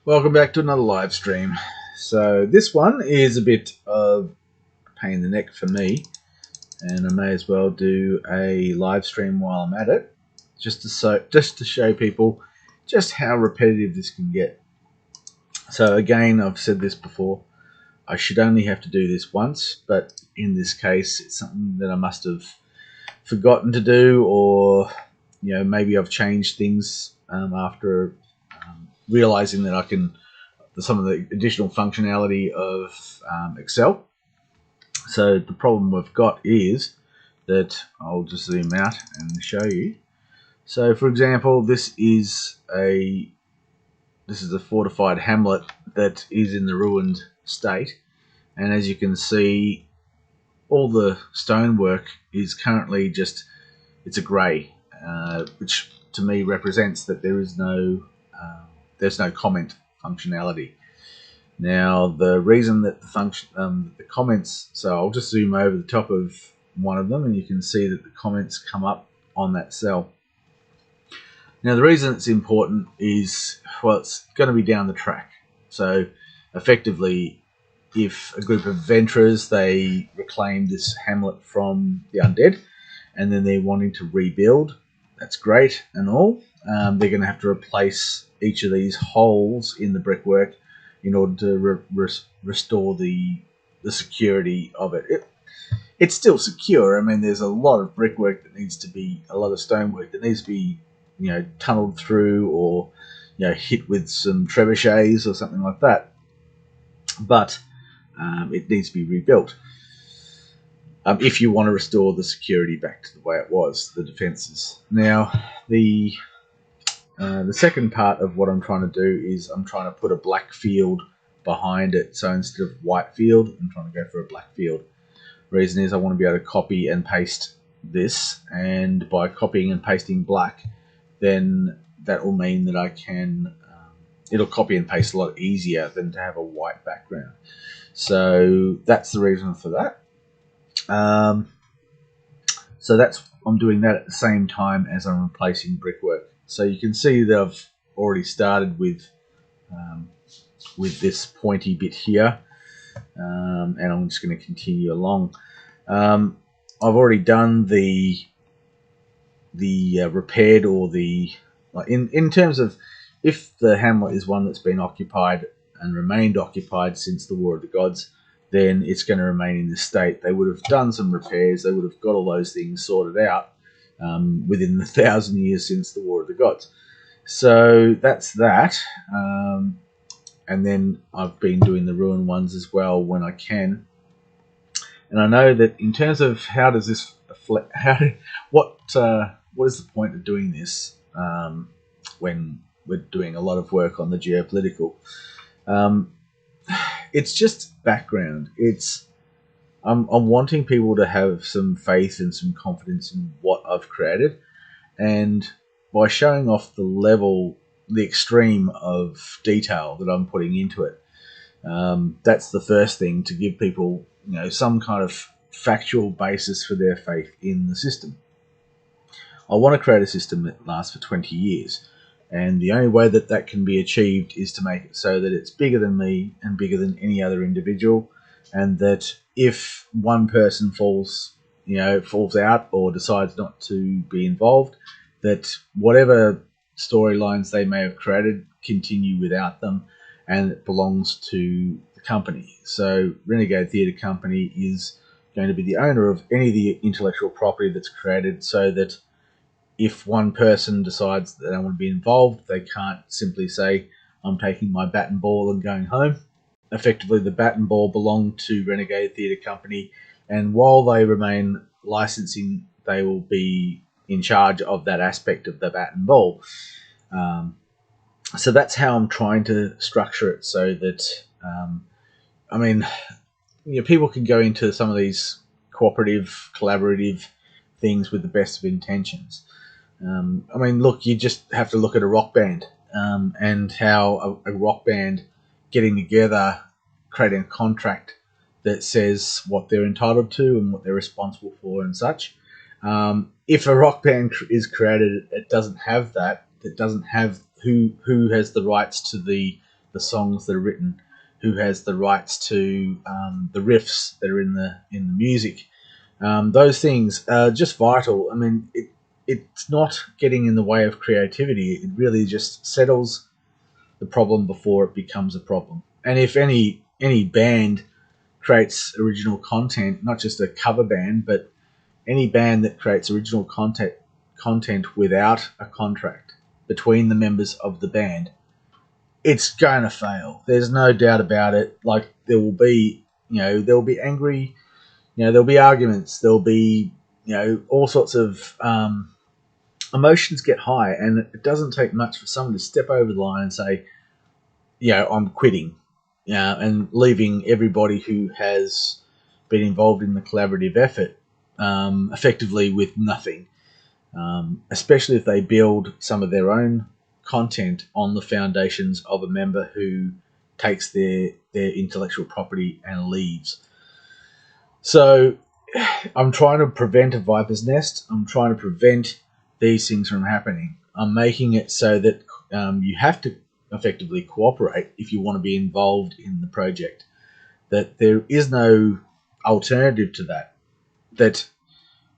Welcome back to another live stream. So this one is a bit of a pain in the neck for me, and I may as well do a live stream while I'm at it, just to show people just how repetitive this can get. So again, I've said this before, I should only have to do this once, but in this case, it's something that I must have forgotten to do, or maybe I've changed things after realizing that I can some of the additional functionality of Excel. So the problem we've got is that I'll just zoom out and show you. So for example, this is a fortified hamlet that is in the ruined state, and as you can see, all the stonework is currently it's a grey, which to me represents that there's no comment functionality. Now the reason that the comments, so I'll just zoom over the top of one of them and you can see that the comments come up on that cell. Now the reason it's important is, well, it's going to be down the track. So effectively, if a group of adventurers, they reclaim this hamlet from the undead and then they're wanting to rebuild, that's great and all. They're going to have to replace each of these holes in the brickwork in order to restore the security of it. It's still secure. I mean, there's a lot of brickwork that needs to be, a lot of stonework that needs to be, tunneled through or, hit with some trebuchets or something like that. But it needs to be rebuilt. If you want to restore the security back to the way it was, the defences. Now, the second part of what I'm trying to do is I'm trying to put a black field behind it. So instead of white field, I'm trying to go for a black field. Reason is I want to be able to copy and paste this, and by copying and pasting black, then that will mean that I can, it'll copy and paste a lot easier than to have a white background. So that's the reason for that. So I'm doing that at the same time as I'm replacing brickwork. So you can see that I've already started with this pointy bit here, and I'm just going to continue along. I've already done the repaired, or in terms of if the hamlet is one that's been occupied and remained occupied since the War of the Gods, then it's going to remain in this state. They would have done some repairs, they would have got all those things sorted out within the 1,000 years since the War of the Gods. So that's that. And then I've been doing the ruined ones as well when I can. And I know that in terms of how does this what is the point of doing this when we're doing a lot of work on the geopolitical? It's just background. I'm wanting people to have some faith and some confidence in what I've created, and by showing off the extreme of detail that I'm putting into it, that's the first thing, to give people some kind of factual basis for their faith in the system. I want to create a system that lasts for 20 years. And the only way that that can be achieved is to make it so that it's bigger than me and bigger than any other individual, and that if one person falls out or decides not to be involved, that whatever storylines they may have created continue without them, and it belongs to the company. So Renegade Theatre Company is going to be the owner of any of the intellectual property that's created, so that if one person decides that they want to be involved, they can't simply say, I'm taking my bat and ball and going home. Effectively, the bat and ball belong to Renegade Theatre Company, and while they remain licensing, they will be in charge of that aspect of the bat and ball. So that's how I'm trying to structure it, so that, people can go into some of these cooperative, collaborative things with the best of intentions. Look, you just have to look at a rock band and how a rock band getting together, creating a contract that says what they're entitled to and what they're responsible for and such. If a rock band is created, it doesn't have that. It doesn't have who has the rights to the the songs that are written, who has the rights to the riffs that are in the music. Those things are just vital. I mean, it's not getting in the way of creativity. It really just settles the problem before it becomes a problem. And if any band creates original content, not just a cover band, but any band that creates original content without a contract between the members of the band, it's going to fail. There's no doubt about it. Like, there will be, there'll be angry, there'll be arguments, there'll be, all sorts of emotions get high, and it doesn't take much for someone to step over the line and say, I'm quitting, and leaving everybody who has been involved in the collaborative effort effectively with nothing, especially if they build some of their own content on the foundations of a member who takes their intellectual property and leaves. So I'm trying to prevent a viper's nest. I'm trying to prevent these things from happening. I'm making it so that you have to effectively cooperate if you want to be involved in the project, that there is no alternative to that, that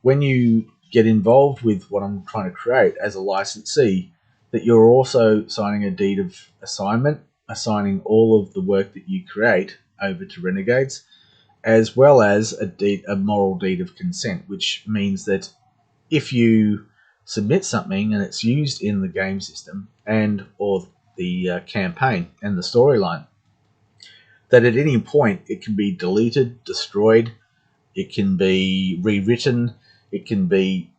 when you get involved with what I'm trying to create as a licensee, that you're also signing a deed of assignment, assigning all of the work that you create over to Renegades, as well as a moral deed of consent, which means that if you submit something and it's used in the game system and or the campaign and the storyline, that at any point it can be deleted, destroyed, it can be rewritten, it can be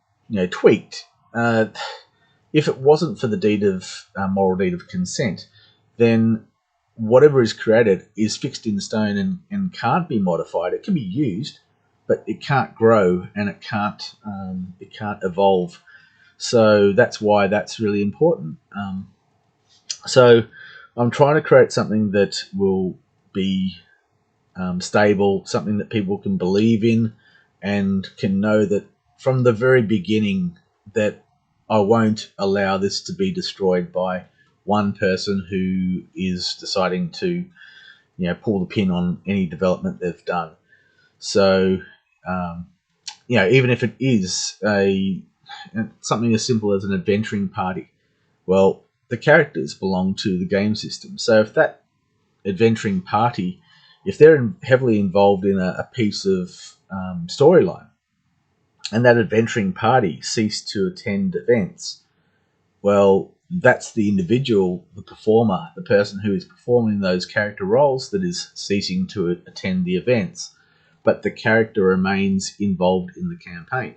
tweaked. If it wasn't for the deed of moral deed of consent, then whatever is created is fixed in stone and can't be modified. It can be used, but it can't grow and it can't evolve. So that's why that's really important. So I'm trying to create something that will be stable, something that people can believe in and can know that from the very beginning that I won't allow this to be destroyed by one person who is deciding to pull the pin on any development they've done. So even if it is something as simple as an adventuring party, well, the characters belong to the game system. So if that adventuring party, if they're heavily involved in a piece of storyline, and that adventuring party ceased to attend events, well, that's the individual, the performer, the person who is performing those character roles that is ceasing to attend the events, but the character remains involved in the campaign.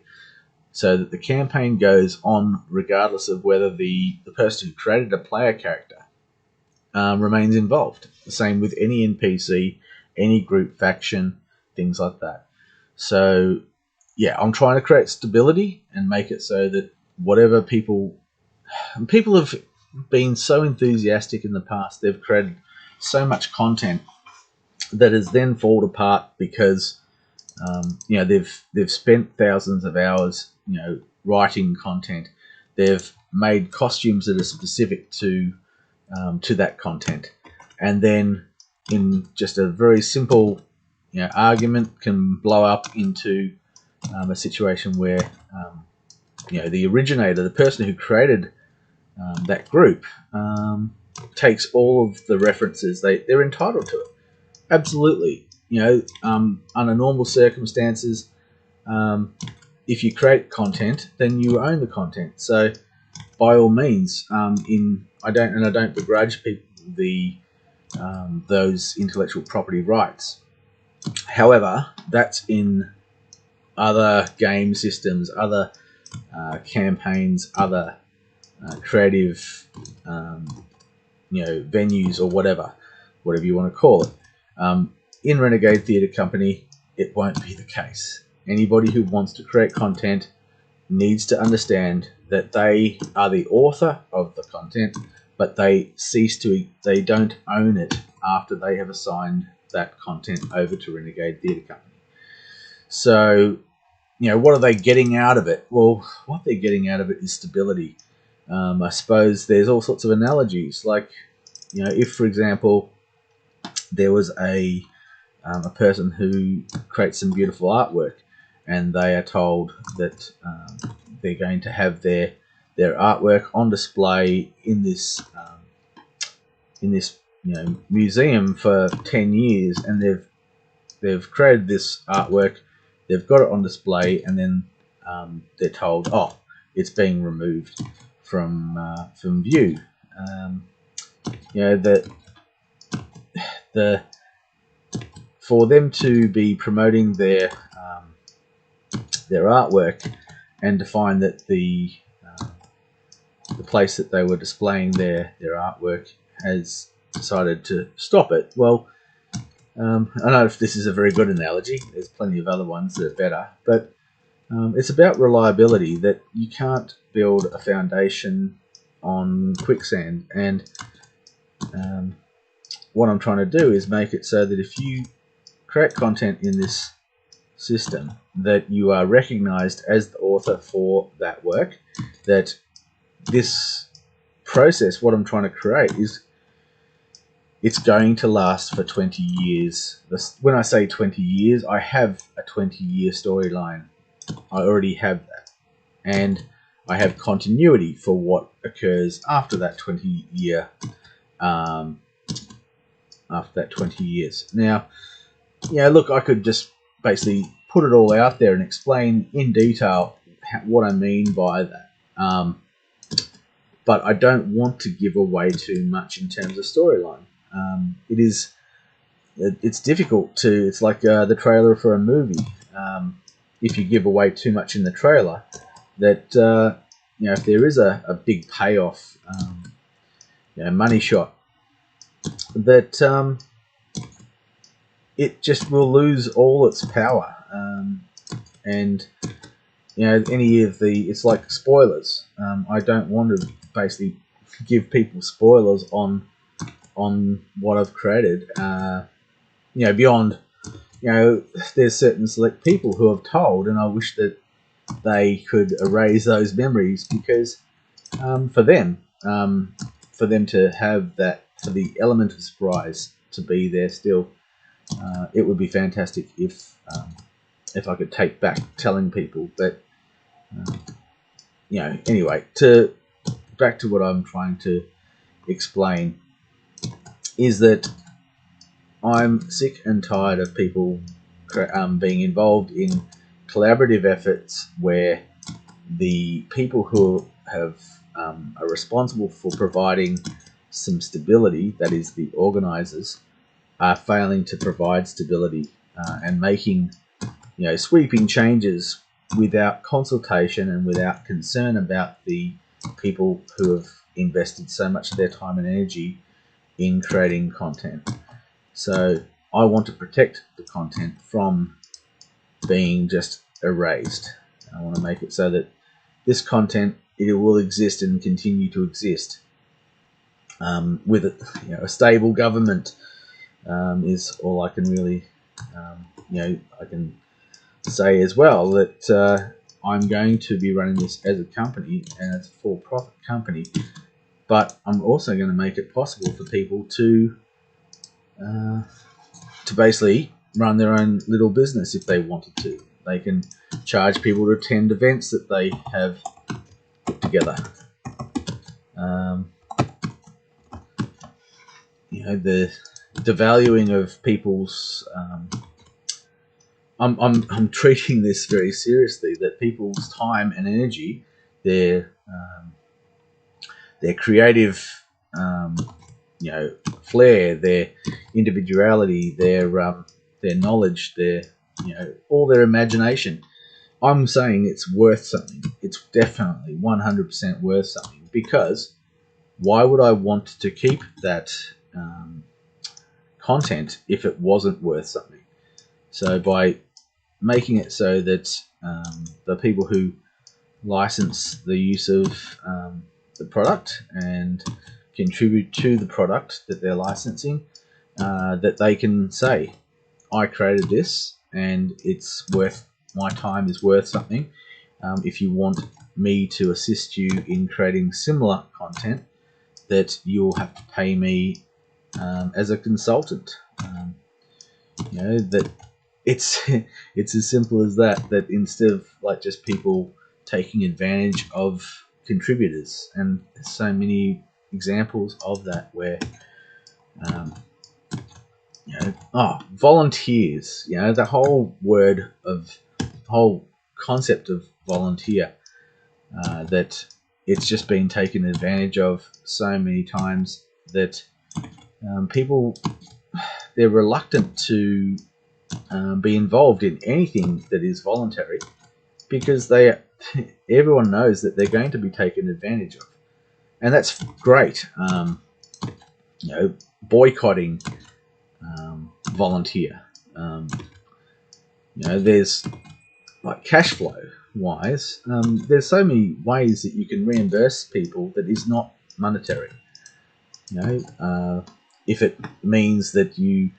So that the campaign goes on regardless of whether the person who created a player character remains involved. The same with any NPC, any group faction, things like that. So, I'm trying to create stability and make it so that whatever people have been so enthusiastic in the past, they've created so much content that has then fallen apart because they've spent thousands of hours writing content. They've made costumes that are specific to that content, and then in just a very simple argument can blow up into a situation where the originator, the person who created that group, takes all of the references. They're entitled to it. Absolutely. Under normal circumstances, if you create content, then you own the content. So by all means, I don't begrudge people those intellectual property rights. However, that's in other game systems, other campaigns, other creative venues, or whatever you want to call it. In Renegade Theatre Company, it won't be the case. Anybody who wants to create content needs to understand that they are the author of the content, but they don't own it after they have assigned that content over to Renegade Theatre Company. So, what are they getting out of it? Well, what they're getting out of it is stability. I suppose there's all sorts of analogies, like, if for example there was a person who creates some beautiful artwork, and they are told that they're going to have their artwork on display in this museum for 10 years, and they've created this artwork, they've got it on display, and then they're told, oh, it's being removed from view. That for them to be promoting their artwork, and to find that the place that they were displaying their artwork has decided to stop it. Well, I don't know if this is a very good analogy. There's plenty of other ones that are better, but it's about reliability, that you can't build a foundation on quicksand. And what I'm trying to do is make it so that if you create content in this system, that you are recognized as the author for that work, that this process, what I'm trying to create, is it's going to last for 20 years. When I say 20 years, I have a 20-year storyline. I already have that. And I have continuity for what occurs after that 20 years. Now, look, I could just basically put it all out there and explain in detail what I mean by that. But I don't want to give away too much in terms of storyline. It's difficult to. It's like the trailer for a movie. If you give away too much in the trailer, that if there is a big payoff, money shot, that it just will lose all its power. And any of it's like spoilers. I don't want to basically give people spoilers on what I've created. Beyond, there's certain select people who have told, and I wish that they could erase those memories, because for them to have that, for the element of surprise to be there still, it would be fantastic if I could take back telling people. But anyway, back to what I'm trying to explain is that I'm sick and tired of people being involved in collaborative efforts where the people who are responsible for providing some stability, that is the organisers, are failing to provide stability and making sweeping changes without consultation and without concern about the people who have invested so much of their time and energy in creating content. So I want to protect the content from being just erased. I want to make it so that this content, it will exist and continue to exist with a stable government is all I can really I can say as well, that I'm going to be running this as a company, and it's a for-profit company, but I'm also going to make it possible for people to basically run their own little business if they wanted to. They can charge people to attend events that they have put together. The devaluing of people's I'm treating this very seriously, that people's time and energy, their creative flair, their individuality, their knowledge, their all their imagination, I'm saying it's worth something. It's definitely 100% worth something, because why would I want to keep that content if it wasn't worth something? So by making it so that the people who license the use of the product and contribute to the product that they're licensing, that they can say, I created this and it's worth, my time is worth something. If you want me to assist you in creating similar content, that you'll have to pay me as a consultant. You know, that it's it's as simple as that. That instead of like just people taking advantage of contributors, and there's so many examples of that where you know, volunteers. You know, the whole concept of volunteer, that it's just been taken advantage of so many times that people, they're reluctant to be involved in anything that is voluntary because everyone knows that they're going to be taken advantage of, and that's great. You know, boycotting volunteer. You know, there's like cash flow wise. There's so many ways that you can reimburse people that is not monetary. You know, if it means that you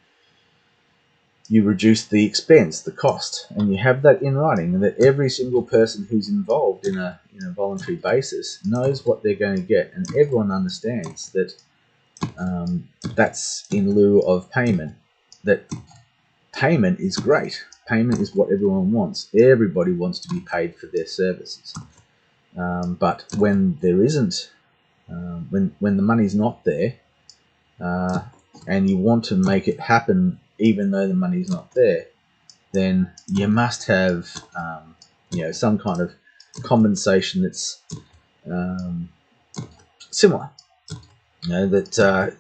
reduce the expense, the cost, and you have that in writing, and that every single person who's involved in a voluntary basis knows what they're going to get, and everyone understands that that's in lieu of payment. That payment is great. Payment is what everyone wants. Everybody wants to be paid for their services. But when there isn't, when the money's not there, and you want to make it happen even though the money's not there, then you must have some kind of compensation that's similar. You know, that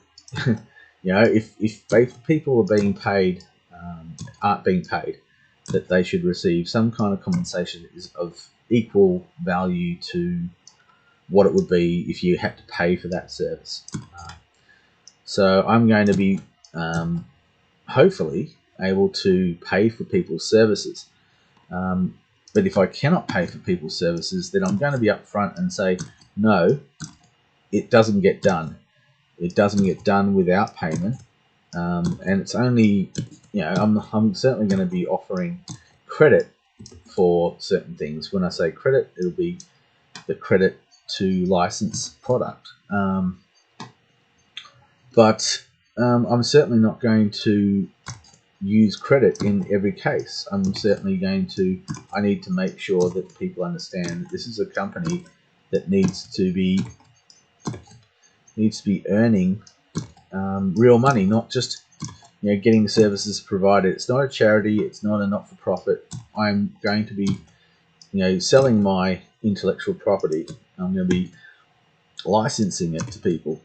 if people are being paid, aren't being paid, that they should receive some kind of compensation that is of equal value to what it would be if you had to pay for that service. So I'm going to be hopefully able to pay for people's services. But if I cannot pay for people's services, then I'm going to be upfront and say, no, it doesn't get done. It doesn't get done without payment. And it's only, I'm certainly going to be offering credit for certain things. When I say credit, it'll be the credit to license product. But I'm certainly not going to use credit in every case. I'm certainly I need to make sure that people understand that this is a company that needs to be earning real money, not just getting services provided. It's not a charity. It's not a not-for-profit. I'm going to be selling my intellectual property. I'm going to be licensing it to people,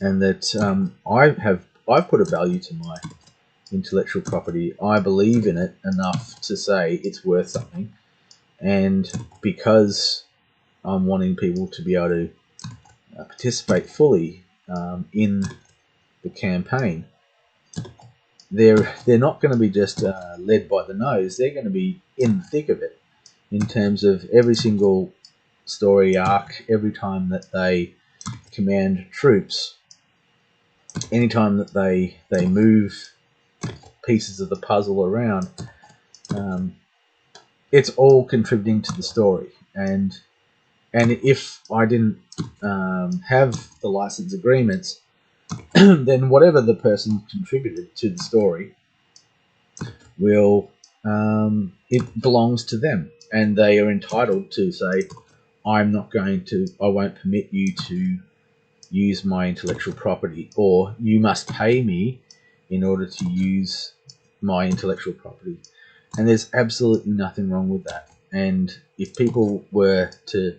and that I've put a value to my intellectual property. I believe in it enough to say it's worth something, and because I'm wanting people to be able to participate fully in the campaign, they're not going to be just led by the nose. They're going to be in the thick of it in terms of every single story arc, every time that they command troops, anytime that they move pieces of the puzzle around. It's all contributing to the story, and if I didn't have the license agreements, then whatever the person contributed to the story it belongs to them, and they are entitled to say, I won't permit you to use my intellectual property, or you must pay me in order to use my intellectual property. And there's absolutely nothing wrong with that. And if people were to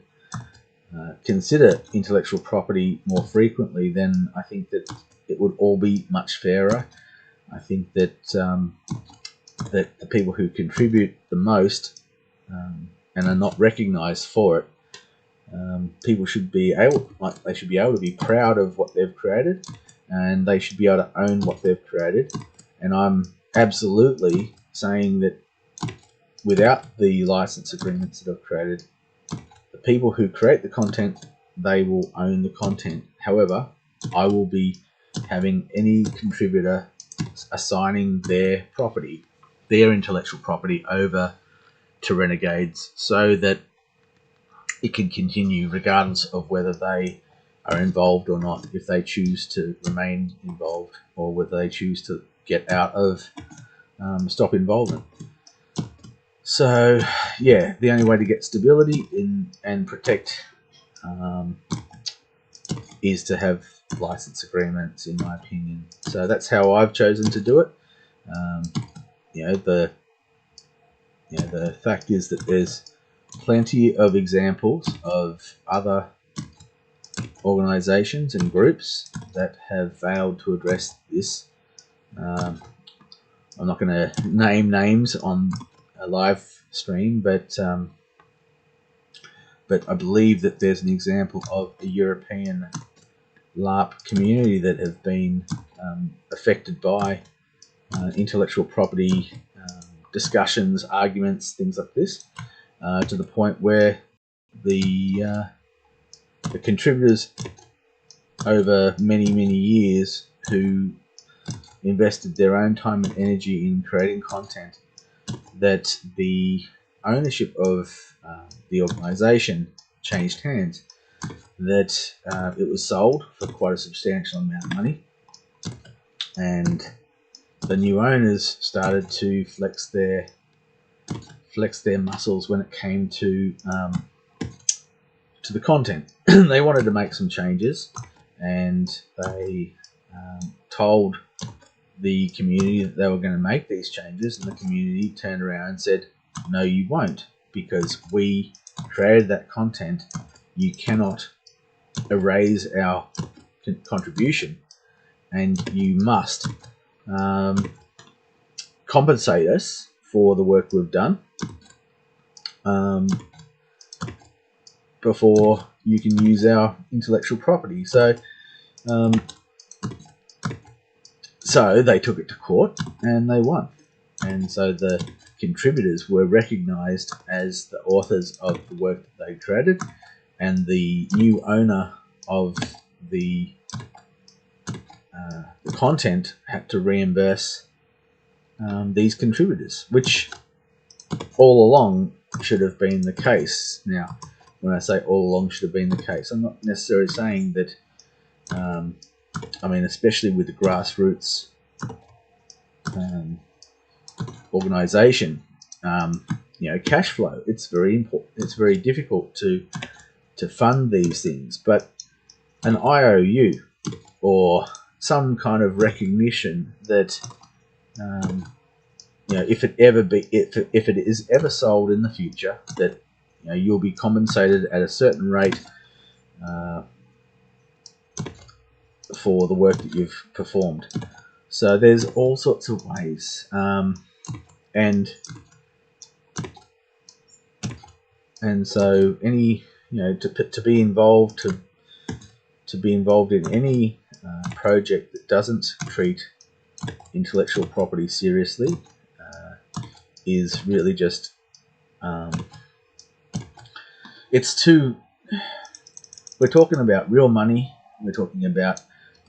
consider intellectual property more frequently, then I think that it would all be much fairer. I think that that the people who contribute the most and are not recognised for it, people should be able to be proud of what they've created, and they should be able to own what they've created. And I'm absolutely saying that without the license agreements that I've created, the people who create the content, they will own the content. However, I will be having any contributor assigning their property, their intellectual property, over to Renegades so that it can continue regardless of whether they are involved or not, if they choose to remain involved, or whether they choose to get out of stop involvement. So yeah, the only way to get stability and protect is to have license agreements, in my opinion. So that's how I've chosen to do it. The fact is that there's plenty of examples of other organisations and groups that have failed to address this. I'm not going to name names on a live stream, but I believe that there's an example of a European LARP community that have been affected by intellectual property discussions, arguments, things like this, to the point where the contributors over many years who invested their own time and energy in creating content, that the ownership of the organisation changed hands, that it was sold for quite a substantial amount of money, and the new owners started to flex their muscles when it came to the content. They wanted to make some changes, and they told the community that they were going to make these changes, and the community turned around and said, no, you won't, because we created that content. You cannot erase our contribution, and you must compensate us for the work we've done before you can use our intellectual property. So they took it to court and they won, and so the contributors were recognised as the authors of the work that they created, and the new owner of the content had to reimburse these contributors, which all along should have been the case. Now, when I say all along should have been the case, I'm not necessarily saying that, especially with the grassroots organisation, cash flow, it's very important. It's very difficult to fund these things, but an IOU or some kind of recognition that if it is ever sold in the future, that you'll be compensated at a certain rate for the work that you've performed. So there's all sorts of ways, and so any to be involved in any project that doesn't treat intellectual property seriously is really just we're talking about real money, we're talking about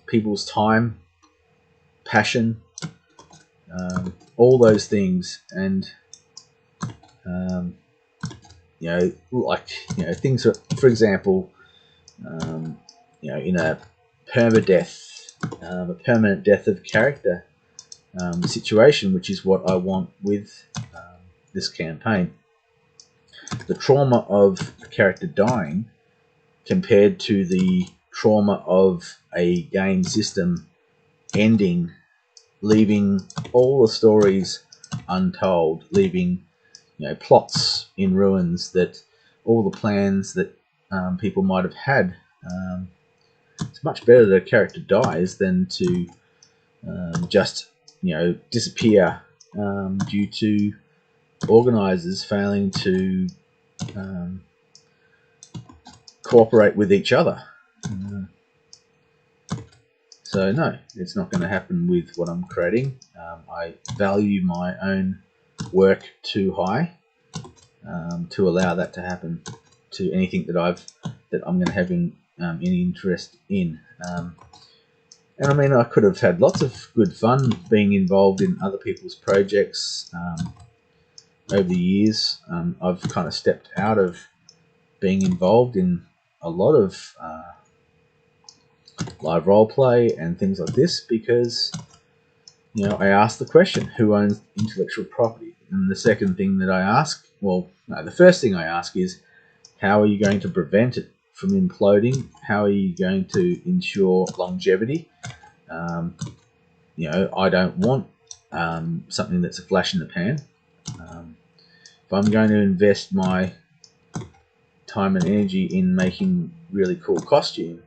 people's time, passion, all those things, and things are, for example, in a permanent death of character situation, which is what I want with this campaign. The trauma of a character dying compared to the trauma of a game system ending, leaving all the stories untold, leaving plots in ruins, that all the plans that people might have had. It's much better that a character dies than to just disappear due to organisers failing to cooperate with each other. So no, it's not going to happen with what I'm creating. I value my own work too high to allow that to happen to anything that I'm going to have any interest in. And I could have had lots of good fun being involved in other people's projects over the years. I've kind of stepped out of being involved in a lot of live roleplay and things like this, because I ask the question, who owns intellectual property? And the second thing that I ask, well, no, the first thing I ask is, how are you going to prevent it from imploding? How are you going to ensure longevity? I don't want something that's a flash in the pan. If I'm going to invest my time and energy in making really cool costume,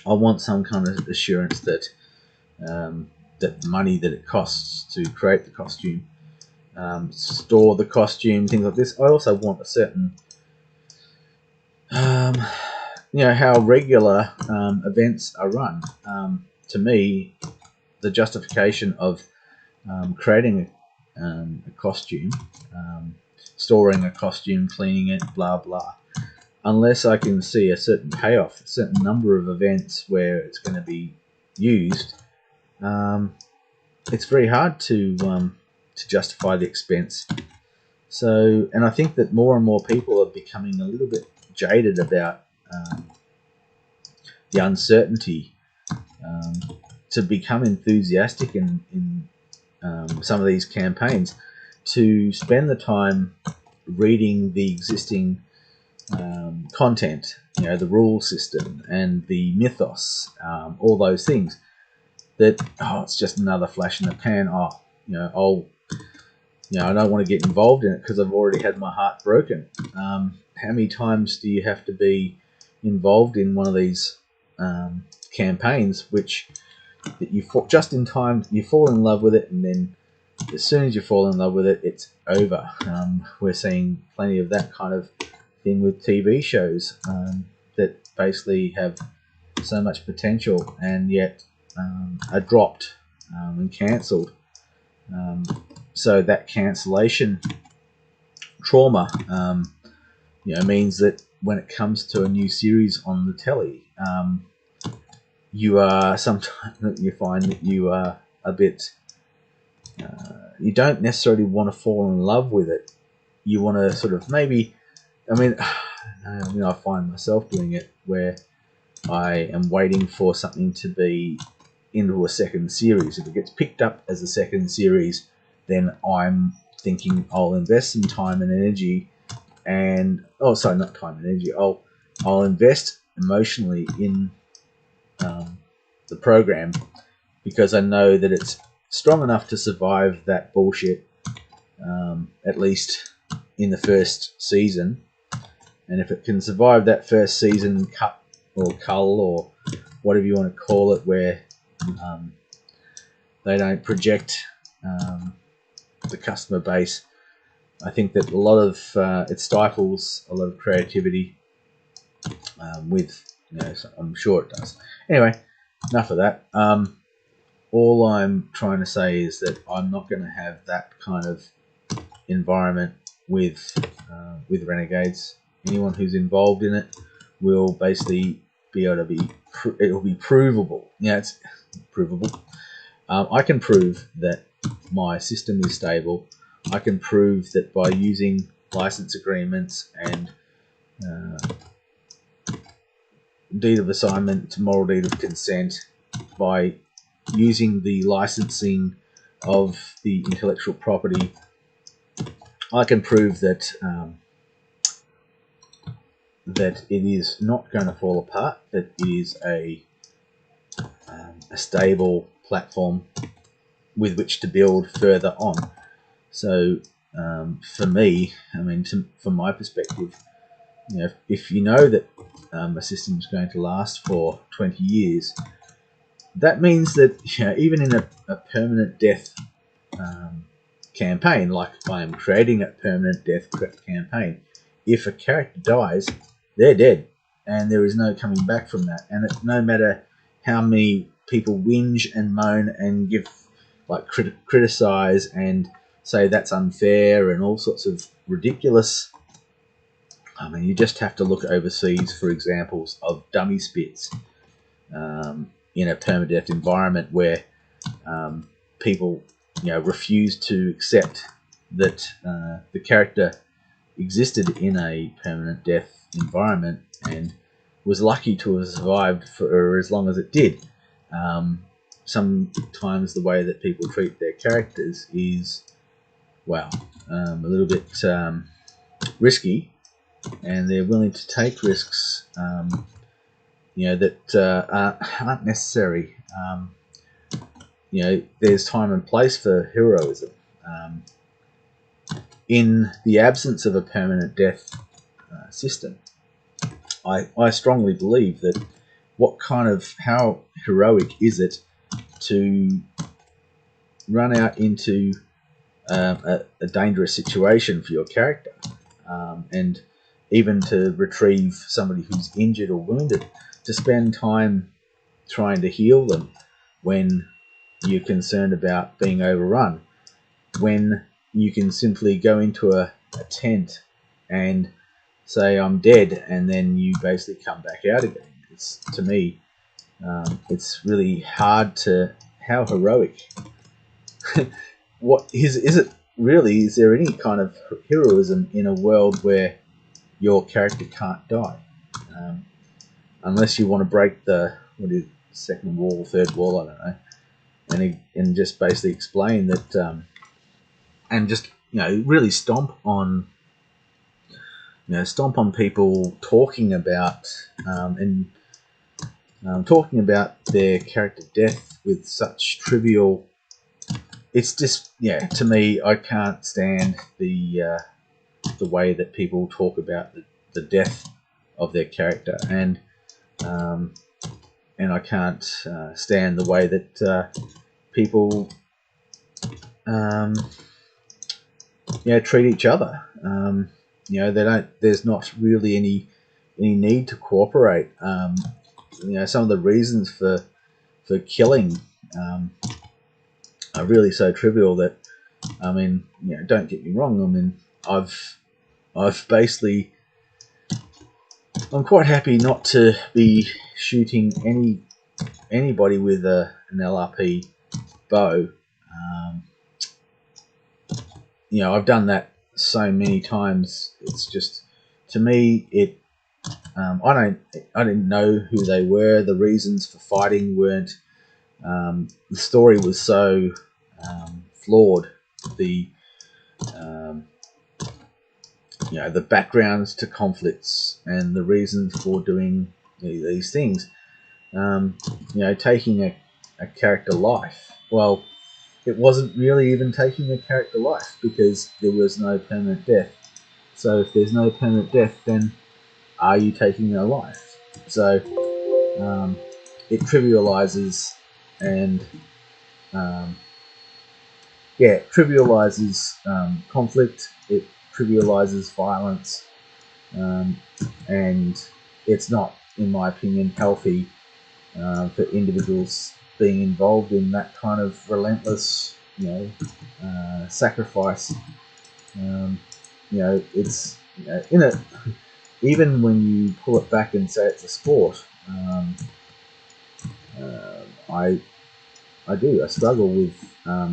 I want some kind of assurance that that the money that it costs to create the costume, store the costume, things like this. I also want a certain, how regular events are run. To me, the justification of creating a costume, storing a costume, cleaning it, blah blah, unless I can see a certain payoff, a certain number of events where it's going to be used, it's very hard to justify the expense. So, and I think that more and more people are becoming a little bit jaded about the uncertainty, to become enthusiastic in some of these campaigns, to spend the time reading the existing content, the rule system and the mythos, all those things. That it's just another flash in the pan. I don't want to get involved in it because I've already had my heart broken. How many times do you have to be involved in one of these campaigns, which that just in time you fall in love with it, and then as soon as you fall in love with it, it's over. We're seeing plenty of that kind of thing with TV shows that basically have so much potential and yet are dropped and cancelled. So that cancellation trauma, means that when it comes to a new series on the telly, you are sometimes you find that you are a bit. You don't necessarily want to fall in love with it. You want to sort of maybe. I find myself doing it where I am waiting for something to be into a second series. If it gets picked up as a second series, then I'm thinking I'll invest some time and energy, and not time and energy. I'll invest emotionally in the program because I know that it's strong enough to survive that bullshit, at least in the first season. And if it can survive that first season cut or cull or whatever you want to call it, where they don't project the customer base, I think that a lot of it stifles a lot of creativity. So I'm sure it does. Anyway, enough of that. All I'm trying to say is that I'm not going to have that kind of environment with Renegades. Anyone who's involved in it will basically be able to be. It'll be provable. It's provable. I can prove that my system is stable. I can prove that by using license agreements and deed of assignment to moral deed of consent, by using the licensing of the intellectual property, I can prove that that it is not going to fall apart, that it is a stable platform with which to build further on. So for me, from my perspective, if you know that a system is going to last for 20 years, that means that even in a permanent death campaign, like I am creating a permanent death campaign, if a character dies, they're dead, and there is no coming back from that. And no matter how many people whinge and moan and give, criticize and say that's unfair and all sorts of ridiculous. You just have to look overseas for examples of dummy spits in a permadeath environment where people, refuse to accept that the character existed in a permanent death environment, and was lucky to have survived for as long as it did. Sometimes the way that people treat their characters is, well, a little bit risky, and they're willing to take risks, that aren't necessary. There's time and place for heroism. In the absence of a permanent death system, I strongly believe that how heroic is it to run out into a dangerous situation for your character, and even to retrieve somebody who's injured or wounded, to spend time trying to heal them when you're concerned about being overrun, when you can simply go into a tent and say, I'm dead, and then you basically come back out again. To me, it's really hard to... How heroic? What is it really? Is there any kind of heroism in a world where your character can't die? Unless you want to break the second wall, third wall, I don't know, and just basically explain that, and just really stomp on people talking about talking about their character death with such trivial... It's just, to me, I can't stand the way that people talk about the death of their character, and I can't stand the way that people treat each other. They don't. There's not really any need to cooperate. Some of the reasons for killing are really so trivial that, don't get me wrong. I've basically... I'm quite happy not to be shooting anybody with an LRP bow. I've done that so many times. It's just, to me, I didn't know who they were. The reasons for fighting weren't... the story was so flawed. The the backgrounds to conflicts and the reasons for doing these things. Taking a character life. Well, it wasn't really even taking a character life, because there was no permanent death. So if there's no permanent death, then are you taking their life? So it trivializes and it trivializes conflict. It trivializes violence, and it's not, in my opinion, healthy for individuals being involved in that kind of relentless, sacrifice. It's in it. Even when you pull it back and say it's a sport, I struggle with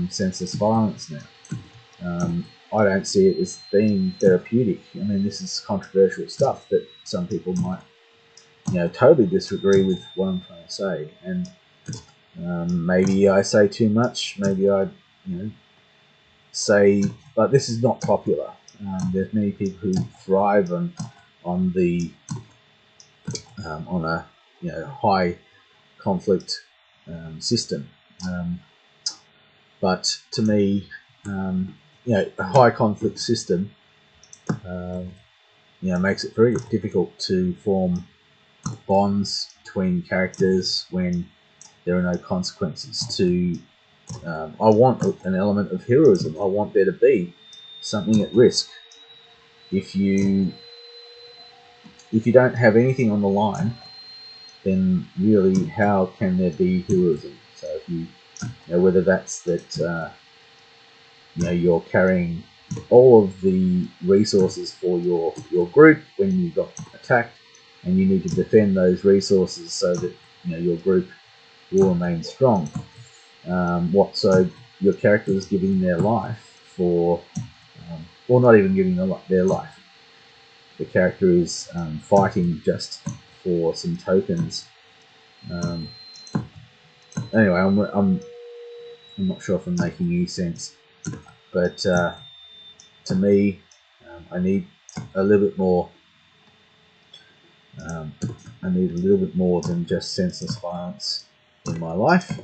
senseless violence now. I don't see it as being therapeutic. This is controversial stuff that some people might, totally disagree with what I'm trying to say, and maybe I say too much. Maybe I, say, but this is not popular. There's many people who thrive on a high conflict system, but to me, a high conflict system makes it very difficult to form bonds between characters when there are no consequences to... I want an element of heroism. I want there to be something at risk. If you don't have anything on the line, then really how can there be heroism? So if you whether that's that you're carrying all of the resources for your group when you got attacked, and you need to defend those resources so that your group will remain strong. So your character is giving their life for, or not even giving their life. The character is fighting just for some tokens. Anyway, I'm not sure if I'm making any sense, but to me, I need a little bit more. I need a little bit more than just senseless violence in my life.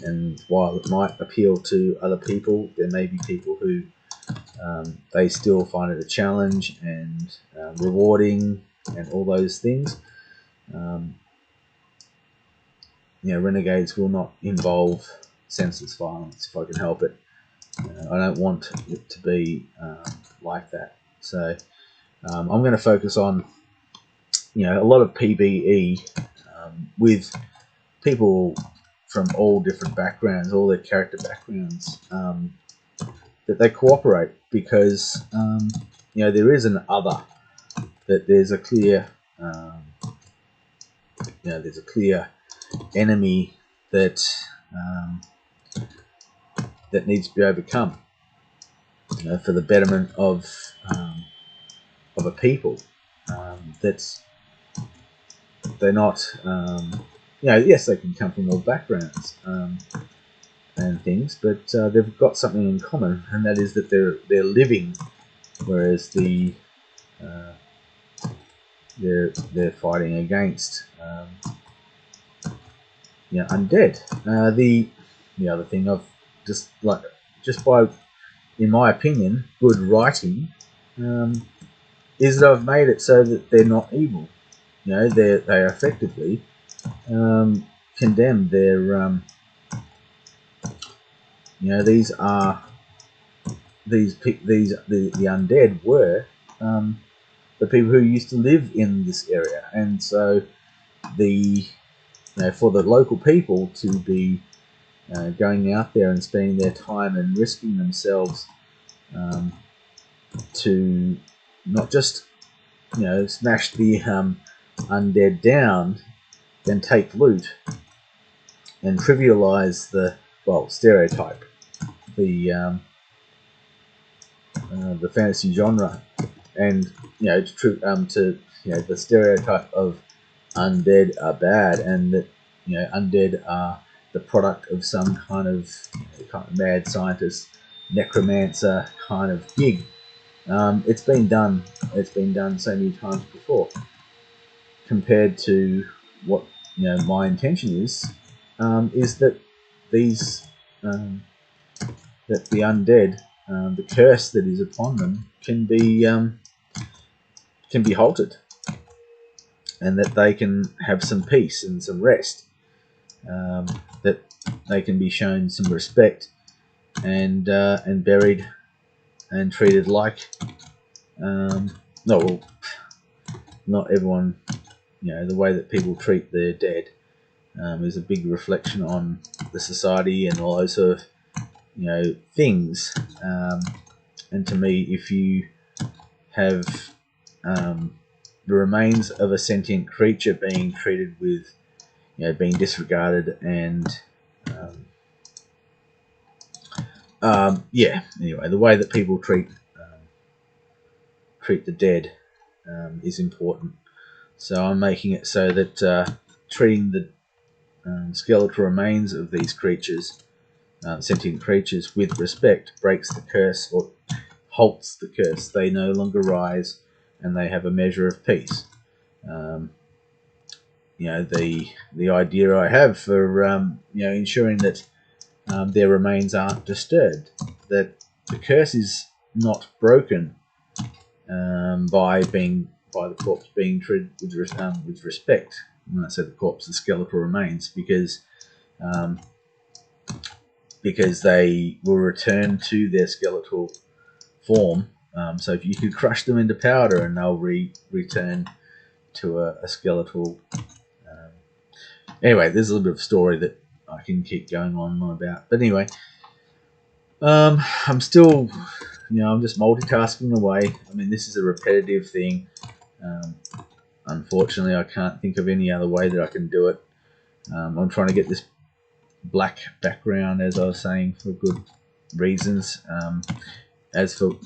And while it might appeal to other people, there may be people who they still find it a challenge and rewarding and all those things. Renegades will not involve senseless violence if I can help it. I don't want it to be like that. So I'm going to focus on a lot of PvE with people from all different backgrounds, all their character backgrounds, that they cooperate, because there is an other, that there's a clear enemy that that needs to be overcome, for the betterment of a people. They're not, yes, they can come from all backgrounds and things, but they've got something in common, and that is that they're living, whereas they're fighting against undead. The other thing I've just by, in my opinion, good writing, is that I've made it so that they're not evil. They effectively condemn their. These are the undead were the people who used to live in this area, and so for the local people to be going out there and spending their time and risking themselves to not just smash the undead down, then take loot and trivialize the stereotype, the fantasy genre, and the stereotype of undead are bad, and that undead are the product of some kind of mad scientist, necromancer kind of gig. It's been done so many times before. Compared to what my intention is that these that the undead, the curse that is upon them, can be halted, and that they can have some peace and some rest, that they can be shown some respect and buried and treated like not everyone, the way that people treat their dead is a big reflection on the society and all those sort of things. And to me, if you have the remains of a sentient creature being treated with, being disregarded, and anyway, the way that people treat the dead is important. So I'm making it so that treating the skeletal remains of these creatures, sentient creatures, with respect breaks the curse, or halts the curse. They no longer rise, and they have a measure of peace. The idea I have for ensuring that their remains aren't disturbed, that the curse is not broken by the corpse being treated with respect. When I say the corpse, the skeletal remains, because they will return to their skeletal form. So if you could crush them into powder, and they'll return to a skeletal. Anyway, there's a little bit of a story that I can keep going on about. But anyway, I'm still, I'm just multitasking away. I mean, this is a repetitive thing. Unfortunately, I can't think of any other way that I can do it. I'm trying to get this black background, as I was saying, for good reasons. As for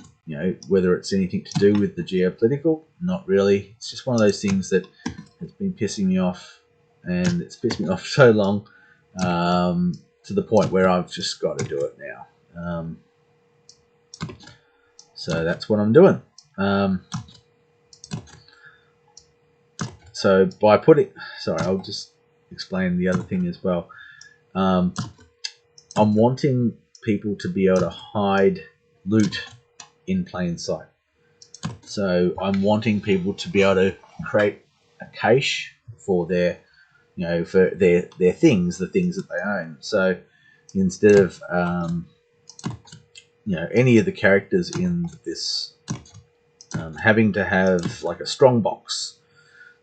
whether it's anything to do with the geopolitical, not really. It's just one of those things that has been pissing me off, and it's pissed me off so long, to the point where I've just got to do it now. So that's what I'm doing. So by putting, sorry, I'll just explain the other thing as well. I'm wanting people to be able to hide loot in plain sight. So I'm wanting people to be able to create a cache for their, for their things, the things that they own. So instead of, any of the characters in this having to have like a strong box,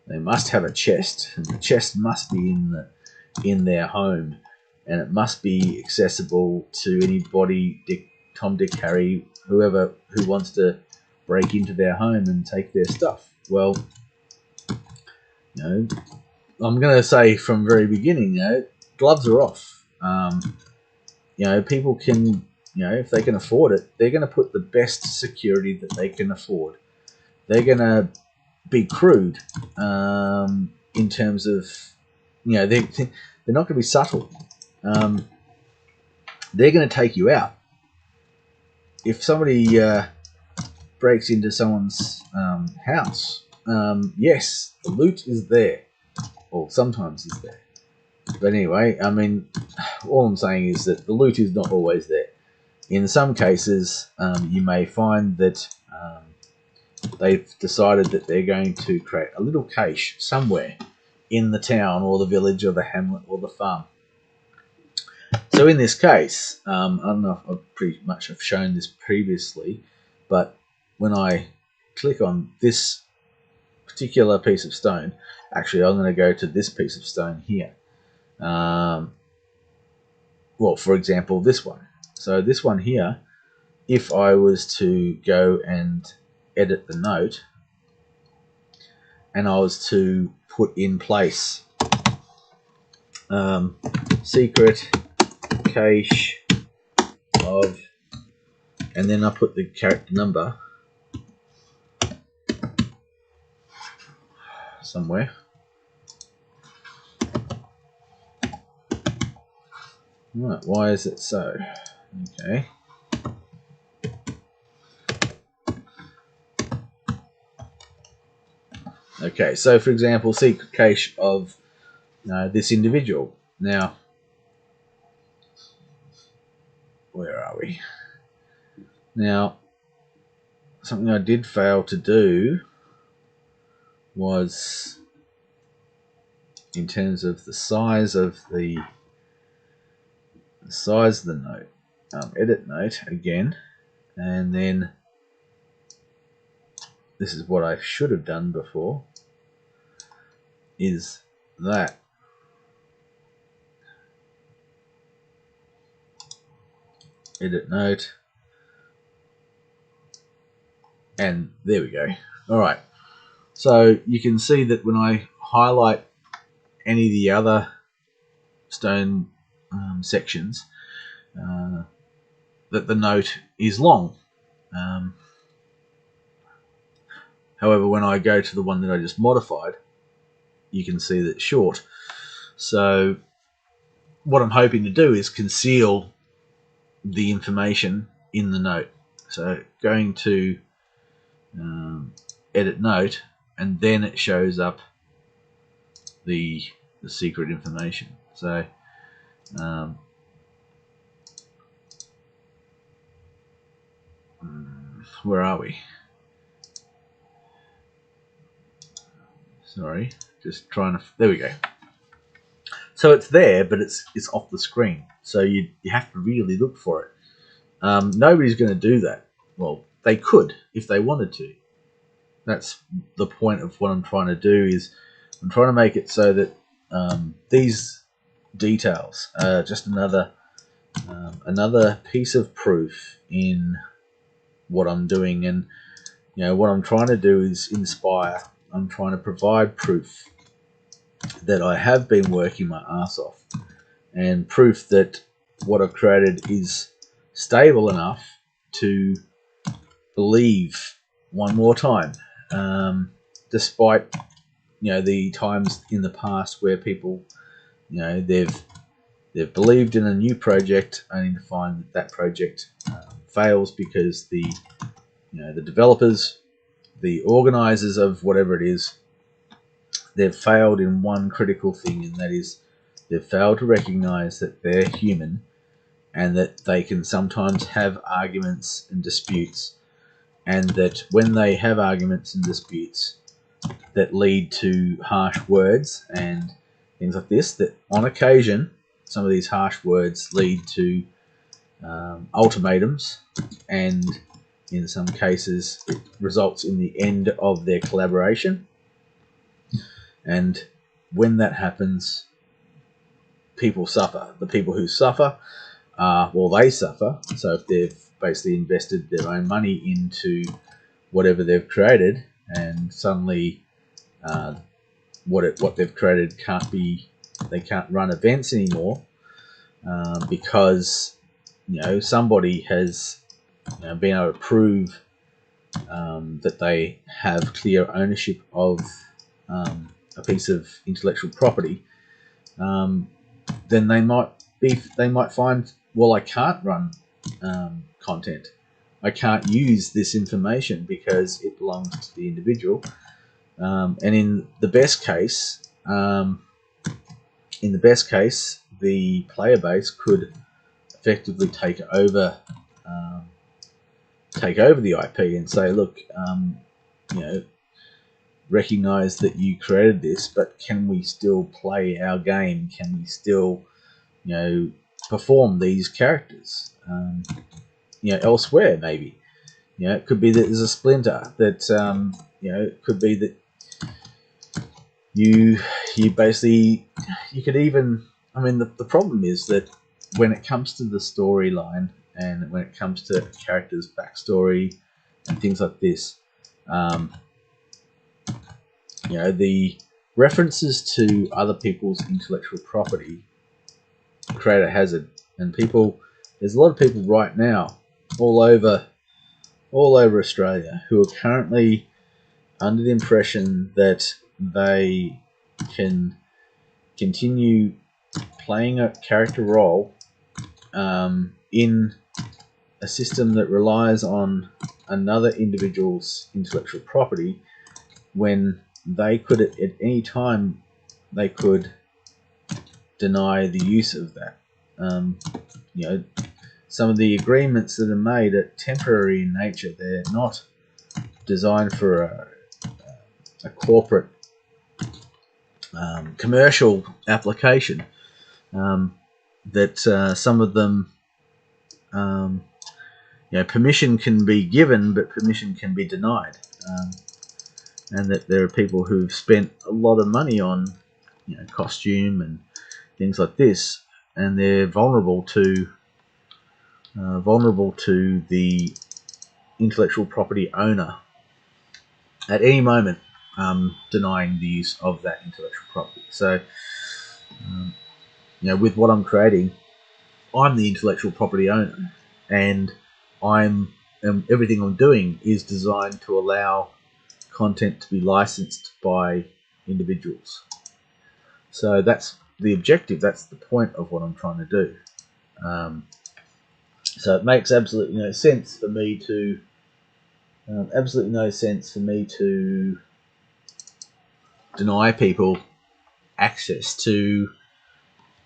they must have a chest, and the chest must be in their home, and it must be accessible to anybody, Tom, Dick, Harry, whoever who wants to break into their home and take their stuff. Well, I'm going to say from the very beginning, gloves are off. People can, if they can afford it, they're going to put the best security that they can afford. They're going to be crude in terms of, they're not going to be subtle. They're going to take you out. If somebody breaks into someone's house, yes, the loot is there, or sometimes is there. But anyway, I mean, all I'm saying is that the loot is not always there. In some cases, you may find that they've decided that they're going to create a little cache somewhere in the town or the village or the hamlet or the farm. So in this case, I don't know if I've pretty much have shown this previously, but when I click on this particular piece of stone, actually I'm going to go to this piece of stone here. Well, for example, this one. So this one here, if I was to go and edit the note, and I was to put in place secret cache of, and then I put the character number somewhere. Right, why is it so? Okay. Okay, so for example, secret cache of this individual. Now, where are we? Now, something I did fail to do was, in terms of the size of the note, edit note again, and then this is what I should have done before, is that edit note, and there we go. Alright, so you can see that when I highlight any of the other stone sections, that the note is long. However, when I go to the one that I just modified, you can see that it's short. So what I'm hoping to do is conceal the information in the note. So going to edit note, and then it shows up the secret information. So where are we? Sorry, just trying to. There we go. So it's there, but it's off the screen. So you have to really look for it. Nobody's going to do that. Well, they could if they wanted to. That's the point of what I'm trying to do. Is I'm trying to make it so that these details are just another piece of proof in what I'm doing, and what I'm trying to do is inspire. I'm trying to provide proof that I have been working my ass off, and proof that what I've created is stable enough to believe one more time, despite the times in the past where people, they've believed in a new project only to find that project fails because the developers, the organizers of whatever it is, they've failed in one critical thing, and that is they've failed to recognize that they're human and that they can sometimes have arguments and disputes, and that when they have arguments and disputes that lead to harsh words and things like this, that on occasion some of these harsh words lead to ultimatums, and in some cases it results in the end of their collaboration. And when that happens, people suffer. The people who suffer, they suffer. So if they've basically invested their own money into whatever they've created, and suddenly what they've created they can't run events anymore, because somebody has been able to prove that they have clear ownership of a piece of intellectual property, then they might find, well, I can't run content. I can't use this information because it belongs to the individual. And in the best case, the player base could effectively take over the IP and say, look, recognize that you created this, but can we still play our game? Can we still, perform these characters, elsewhere? Maybe, it could be that there's a splinter that, it could be that you basically, you could even, the problem is that when it comes to the storyline and when it comes to characters' backstory and things like this, the references to other people's intellectual property create a hazard. And there's a lot of people right now all over Australia who are currently under the impression that they can continue playing a character role in a system that relies on another individual's intellectual property, when they could at any time deny the use of that. Some of the agreements that are made are temporary in nature. They're not designed for a corporate commercial application. That some of them, permission can be given, but permission can be denied. And that there are people who've spent a lot of money on costume and things like this, and they're vulnerable to the intellectual property owner at any moment denying the use of that intellectual property. So with what I'm creating, I'm the intellectual property owner, and everything I'm doing is designed to allow content to be licensed by individuals. So that's the objective. That's the point of what I'm trying to do. So it makes absolutely no sense for me to deny people access to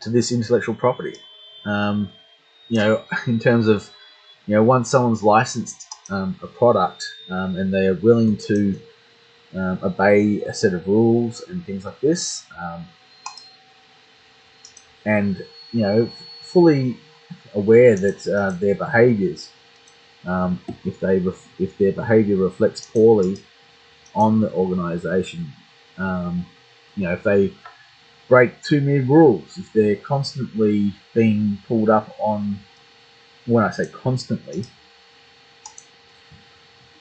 this intellectual property. In terms of once someone's licensed a product, and they are willing to obey a set of rules and things like this, and fully aware that their behaviours, if their behaviour reflects poorly on the organisation, if they break too many rules, if they're constantly being pulled up on, when I say constantly,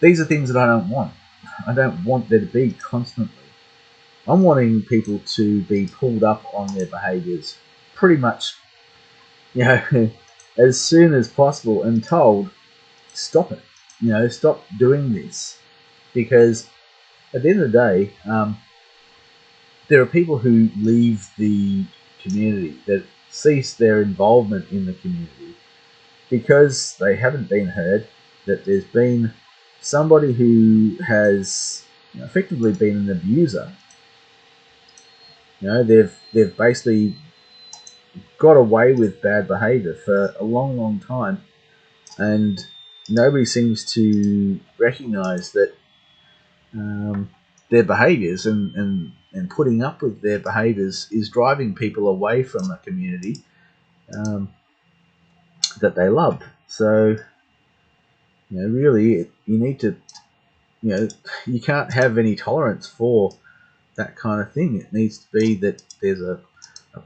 these are things that I don't want. I don't want there to be constantly. I'm wanting people to be pulled up on their behaviours pretty much, as soon as possible, and told, stop it. Stop doing this, because at the end of the day, there are people who leave the community, that cease their involvement in the community because they haven't been heard, that there's been somebody who has, effectively been an abuser. They've basically got away with bad behaviour for a long, long time, and nobody seems to recognise that their behaviours and putting up with their behaviours is driving people away from a community that they love. So, really, you need to, you can't have any tolerance for that kind of thing. It needs to be that there's a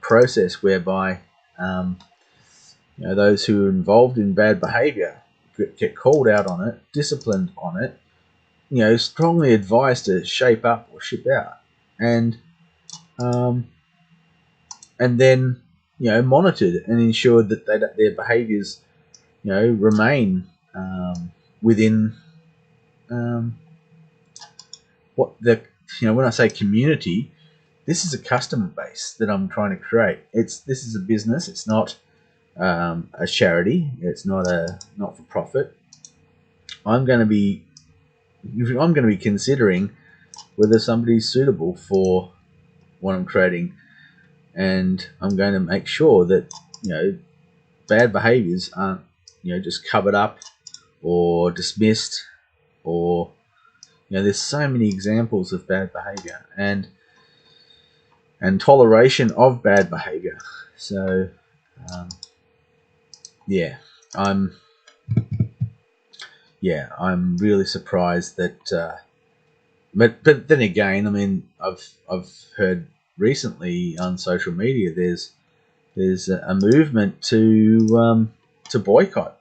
process whereby those who are involved in bad behaviour get called out on it, disciplined on it, strongly advised to shape up or ship out, and then monitored and ensured that their behaviours remain within what the when I say community, this is a customer base that I'm trying to create. This is a business. It's not a charity. It's not a not-for-profit. I'm going to be considering whether somebody's suitable for what I'm creating, and I'm going to make sure that bad behaviours aren't just covered up or dismissed, or there's so many examples of bad behaviour and toleration of bad behaviour. So I'm really surprised that. But then again, I mean, I've heard recently on social media there's a movement to boycott,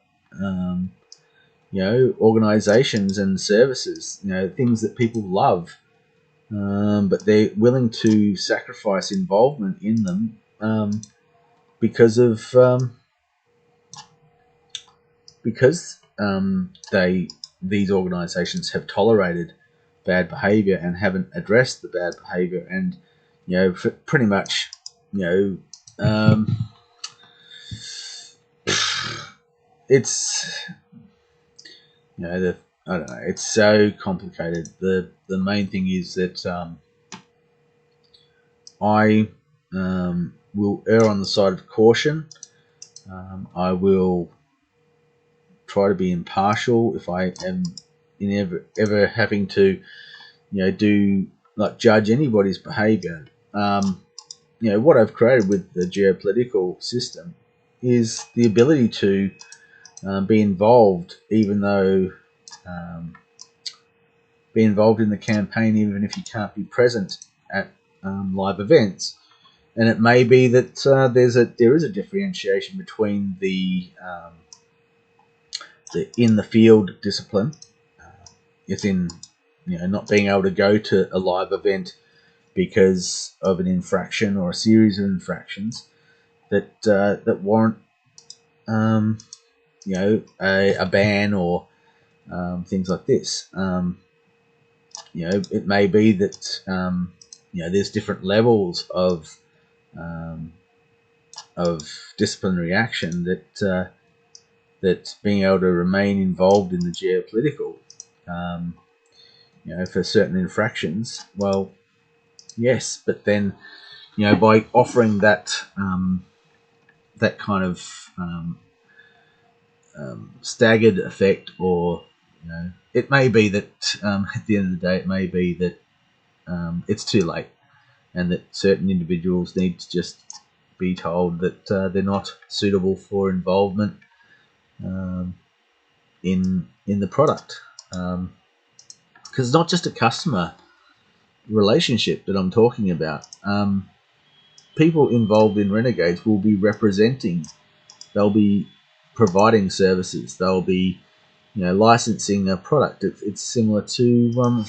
organisations and services, things that people love, but they're willing to sacrifice involvement in them because these organisations have tolerated bad behaviour and haven't addressed the bad behaviour, and pretty much it's I don't know, it's so complicated. The main thing is that I will err on the side of caution. I will try to be impartial if I am ever having to judge anybody's behaviour. What I've created with the geopolitical system is the ability to be involved, even though be involved in the campaign, even if you can't be present at live events. And it may be that there is a differentiation between the in the field discipline, as in not being able to go to a live event because of an infraction or a series of infractions that warrant a ban or things like this. It may be that there's different levels of disciplinary action that being able to remain involved in the geopolitical, for certain infractions. Well, yes, but then by offering that that kind of staggered effect, or it may be that at the end of the day, it may be that it's too late, and that certain individuals need to just be told that they're not suitable for involvement in the product, because it's not just a customer relationship that I'm talking about. People involved in Renegades will be representing. They'll be providing services. They'll be licensing a product. It's similar to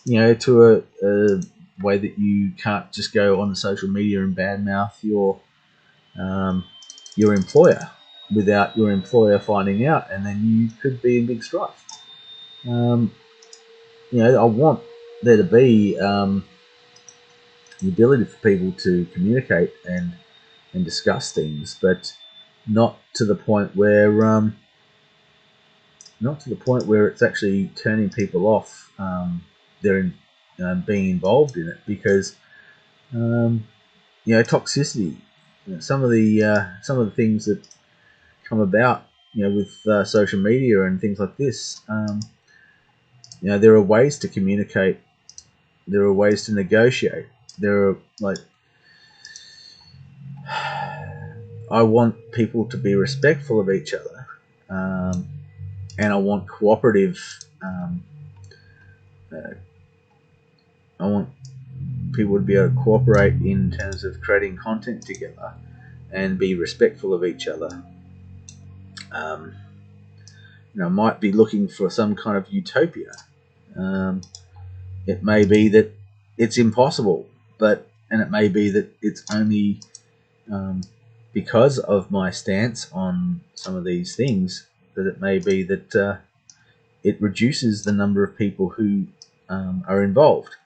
to a way that you can't just go on social media and badmouth your employer without your employer finding out, and then you could be in big strife. I want there to be the ability for people to communicate and discuss things, but not to the point where it's actually turning people off. They're being involved in it because toxicity. Some of the things that come about, with social media and things like this. There are ways to communicate. There are ways to negotiate. There are I want people to be respectful of each other, and I want cooperative. I want people to be able to cooperate in terms of creating content together and be respectful of each other. Might be looking for some kind of utopia. It may be that it's impossible, and it may be that it's only because of my stance on some of these things that it may be that it reduces the number of people who are involved,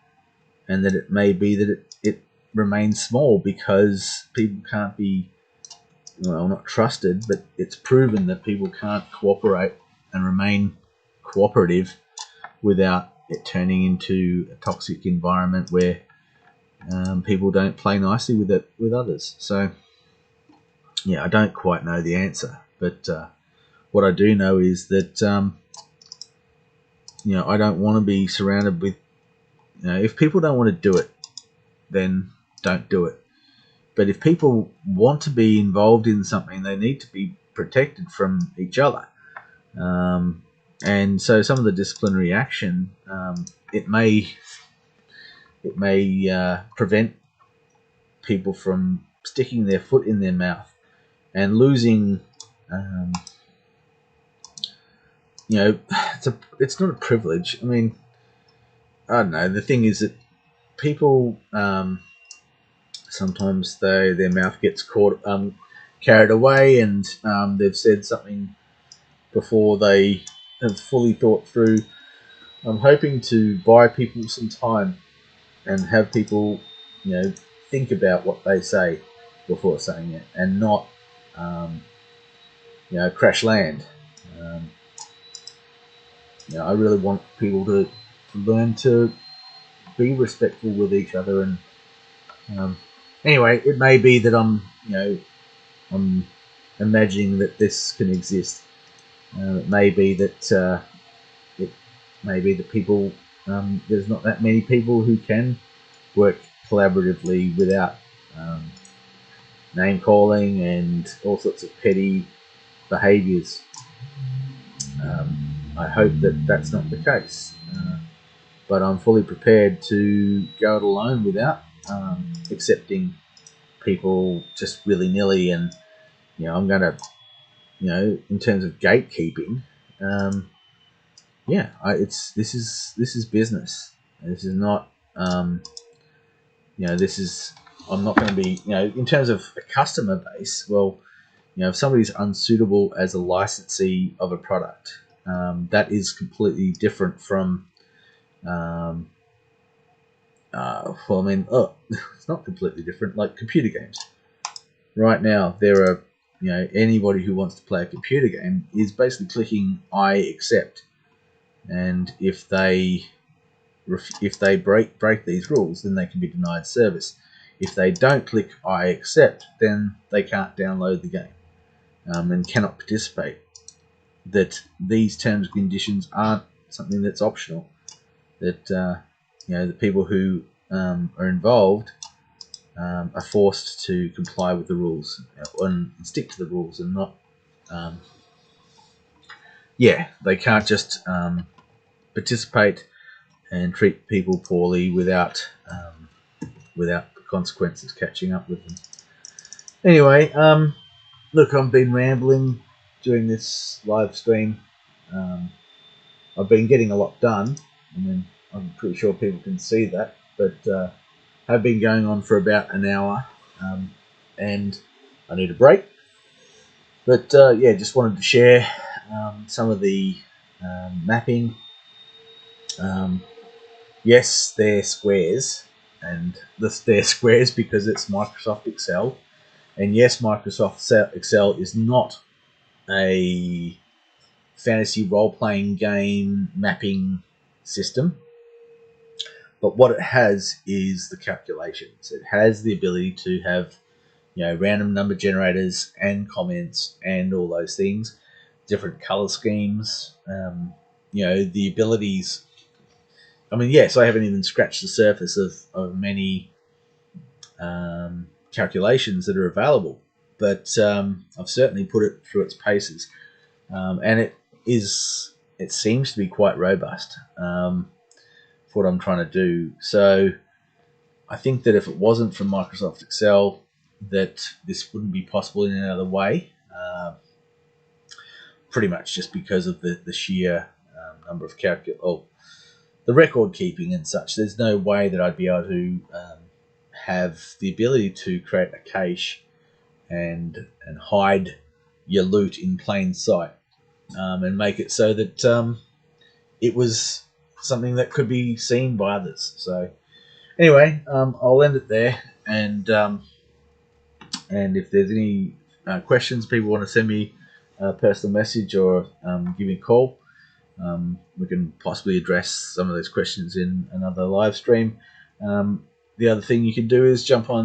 and that it may be that it remains small because people can't be, not trusted, but it's proven that people can't cooperate and remain cooperative without it turning into a toxic environment where people don't play nicely with others. So, yeah, I don't quite know the answer, but what I do know is that I don't want to be surrounded with. If people don't want to do it, then don't do it. But if people want to be involved in something, they need to be protected from each other. And so some of the disciplinary action, it may prevent people from sticking their foot in their mouth and losing. It's not a privilege. I mean, I don't know. The thing is that people sometimes their mouth gets carried away, and they've said something before they have fully thought through. I'm hoping to buy people some time and have people, think about what they say before saying it, and not, crash land. I really want people to learn to be respectful with each other. And anyway, it may be that I'm imagining that this can exist. It may be that people, there's not that many people who can work collaboratively without name calling and all sorts of petty behaviours. I hope that that's not the case, but I'm fully prepared to go it alone without accepting people just willy-nilly. And I'm going to, in terms of gatekeeping, this is business. This is not, this is. I'm not going to be, in terms of a customer base. Well, if somebody's unsuitable as a licensee of a product, that is completely different from. It's not completely different. Like computer games, right now there are, anybody who wants to play a computer game is basically clicking I accept, and if they break these rules, then they can be denied service. If they don't click I accept, then they can't download the game and cannot participate. That these terms and conditions aren't something that's optional. That the people who are involved are forced to comply with the rules and stick to the rules, and not. They can't just participate and treat people poorly without the consequences catching up with them. Anyway, look, I've been rambling during this live stream. I've been getting a lot done. I mean, I'm pretty sure people can see that, but have been going on for about an hour, and I need a break. But just wanted to share some of the mapping. Yes, they're squares, and they're squares because it's Microsoft Excel. And yes, Microsoft Excel is not a fantasy role-playing game mapping system, but what it has is the calculations. It has the ability to have, random number generators and comments and all those things, different color schemes, the abilities. I mean, yes, I haven't even scratched the surface of many calculations that are available, but I've certainly put it through its paces, and it seems to be quite robust for what I'm trying to do. So I think that if it wasn't for Microsoft Excel, that this wouldn't be possible in any other way. Pretty much just because of the sheer number of the record keeping and such. There's no way that I'd be able to have the ability to create a cache and hide your loot in plain sight, and make it so that it was something that could be seen by others. So anyway, I'll end it there, and if there's any questions, people want to send me a personal message or give me a call, we can possibly address some of those questions in another live stream. The other thing you can do is jump on